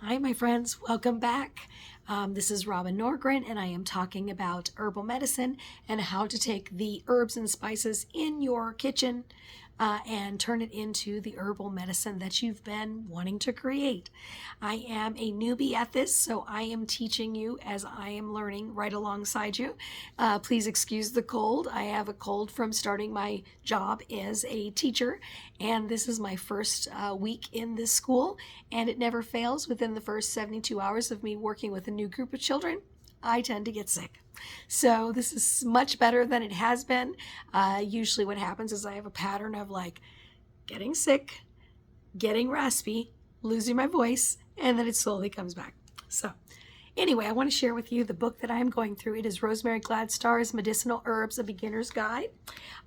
Hi, my friends. Welcome back. This is Robin Norgren, and I am talking about herbal medicine and how to take the herbs and spices in your kitchen and turn it into the herbal medicine that you've been wanting to create. I am a newbie at this, so I am teaching you as I am learning right alongside you. Please excuse the cold. I have a cold from starting my job as a teacher, and this is my first week in this school, and it never fails. Within the first 72 hours of me working with a new group of children, I tend to get sick. So this is much better than it has been. Usually what happens is I have a pattern of like getting sick, getting raspy, losing my voice, and then it slowly comes back. So anyway, I want to share with you the book that I'm going through. It is Rosemary Gladstar's Medicinal Herbs, A Beginner's Guide.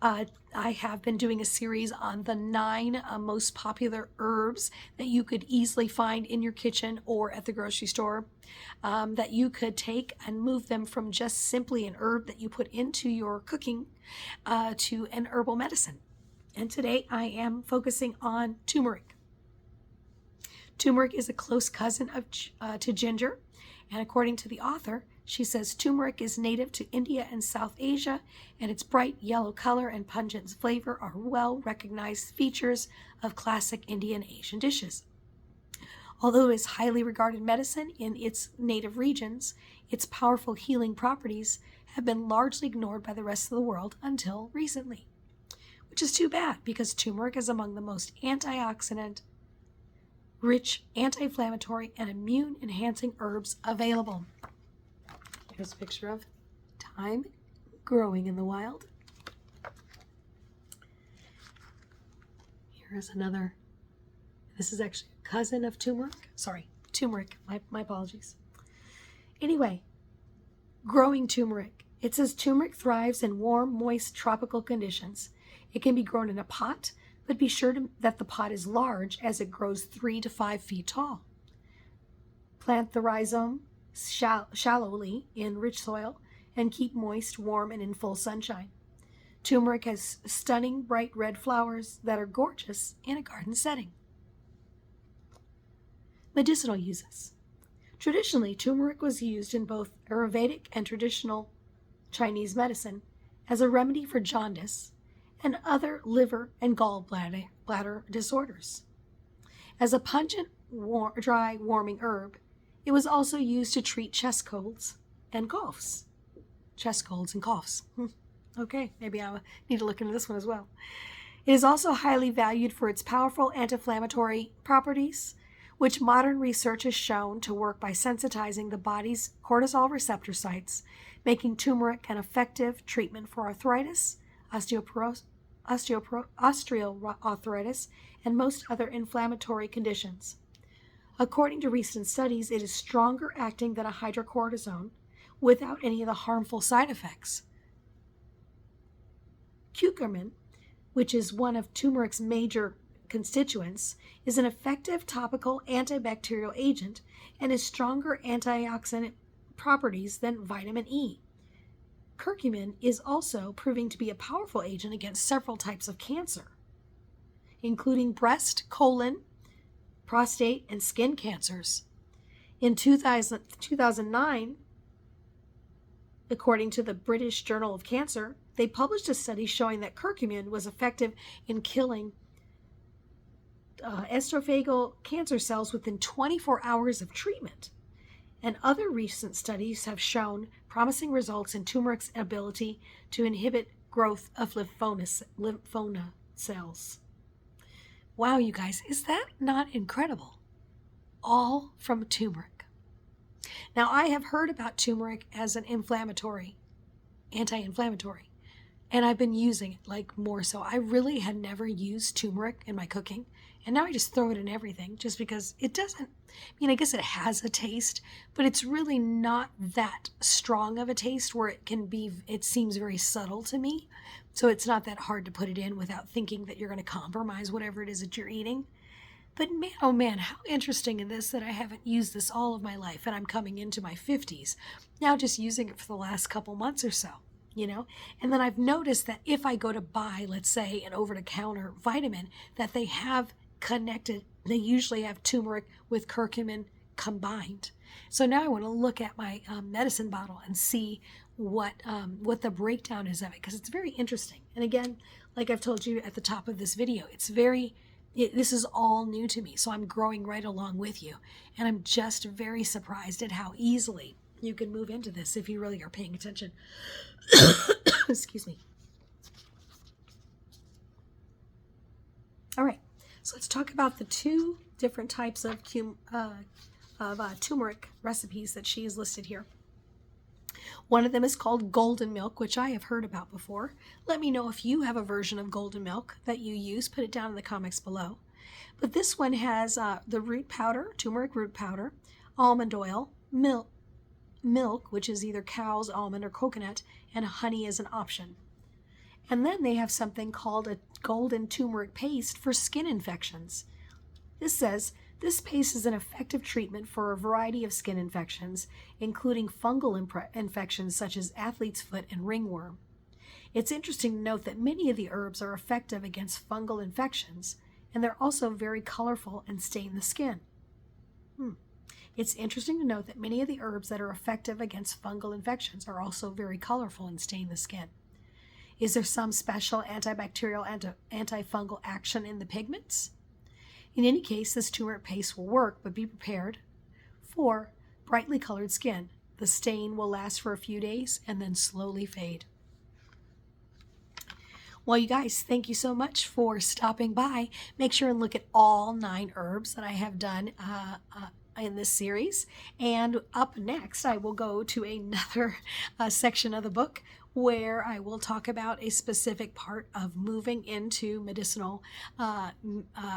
I have been doing a series on the 9 most popular herbs that you could easily find in your kitchen or at the grocery store that you could take and move them from just simply an herb that you put into your cooking to an herbal medicine. And today I am focusing on turmeric. Turmeric is a close cousin to ginger. And according to the author, she says turmeric is native to India and South Asia, and its bright yellow color and pungent flavor are well-recognized features of classic Indian and Asian dishes. Although it is highly regarded medicine in its native regions, its powerful healing properties have been largely ignored by the rest of the world until recently, which is too bad because turmeric is among the most antioxidant rich, anti-inflammatory, and immune-enhancing herbs available. Here's a picture of thyme growing in the wild. Here's another. This is actually a cousin of turmeric. Sorry, turmeric. My apologies. Anyway, growing turmeric. It says turmeric thrives in warm, moist, tropical conditions. It can be grown in a pot, but be sure that the pot is large as it grows 3 to 5 feet tall. Plant the rhizome shallowly in rich soil and keep moist, warm, and in full sunshine. Turmeric has stunning bright red flowers that are gorgeous in a garden setting. Medicinal uses. Traditionally, turmeric was used in both Ayurvedic and traditional Chinese medicine as a remedy for jaundice and other liver and gallbladder disorders. As a pungent, dry, warming herb, it was also used to treat chest colds and coughs. Chest colds and coughs. Okay, maybe I need to look into this one as well. It is also highly valued for its powerful anti-inflammatory properties, which modern research has shown to work by sensitizing the body's cortisol receptor sites, making turmeric an effective treatment for arthritis, osteoarthritis, and most other inflammatory conditions. According to recent studies, it is stronger acting than a hydrocortisone without any of the harmful side effects. Curcumin, which is one of turmeric's major constituents, is an effective topical antibacterial agent and has stronger antioxidant properties than vitamin E. Curcumin is also proving to be a powerful agent against several types of cancer, including breast, colon, prostate, and skin cancers. In 2009, according to the British Journal of Cancer, they published a study showing that curcumin was effective in killing esophageal cancer cells within 24 hours of treatment. And other recent studies have shown promising results in turmeric's ability to inhibit growth of lymphoma cells. Wow, you guys, is that not incredible? All from turmeric. Now, I have heard about turmeric as an anti-inflammatory, and I've been using it like more so. I really had never used turmeric in my cooking, and now I just throw it in everything just because it doesn't, I guess it has a taste, but it's really not that strong of a taste where it seems very subtle to me. So it's not that hard to put it in without thinking that you're going to compromise whatever it is that you're eating. But man, oh man, how interesting in this that I haven't used this all of my life and I'm coming into my 50s, now just using it for the last couple months or so. And then I've noticed that if I go to buy, let's say, an over-the-counter vitamin, that they have connected, they usually have turmeric with curcumin combined. So now I want to look at my medicine bottle and see what the breakdown is of it, because it's very interesting. And again, like I've told you at the top of this video, this is all new to me, so I'm growing right along with you. And I'm just very surprised at how easily you can move into this if you really are paying attention. Excuse me. All right, so let's talk about the two different types of turmeric recipes that she has listed here. One of them is called golden milk, which I have heard about before. Let me know if you have a version of golden milk that you use. Put it down in the comments below. But this one has the root powder, turmeric root powder, almond oil, milk, which is either cow's, almond, or coconut, and honey is an option. And then they have something called a golden turmeric paste for skin infections. This says, this paste is an effective treatment for a variety of skin infections, including fungal infections such as athlete's foot and ringworm. It's interesting to note that many of the herbs are effective against fungal infections, and they're also very colorful and stain the skin. It's interesting to note that many of the herbs that are effective against fungal infections are also very colorful and stain the skin. Is there some special antibacterial, antifungal action in the pigments? In any case, this turmeric paste will work, but be prepared for brightly colored skin. The stain will last for a few days and then slowly fade. Well, you guys, thank you so much for stopping by. Make sure and look at all 9 herbs that I have done in this series. And up next, I will go to another section of the book where I will talk about a specific part of moving into medicinal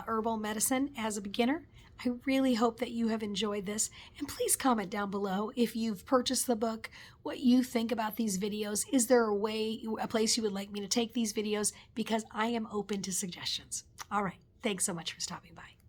herbal medicine as a beginner. I really hope that you have enjoyed this, and please comment down below if you've purchased the book, what you think about these videos. Is there a place you would like me to take these videos? Because I am open to suggestions. All right, thanks so much for stopping by.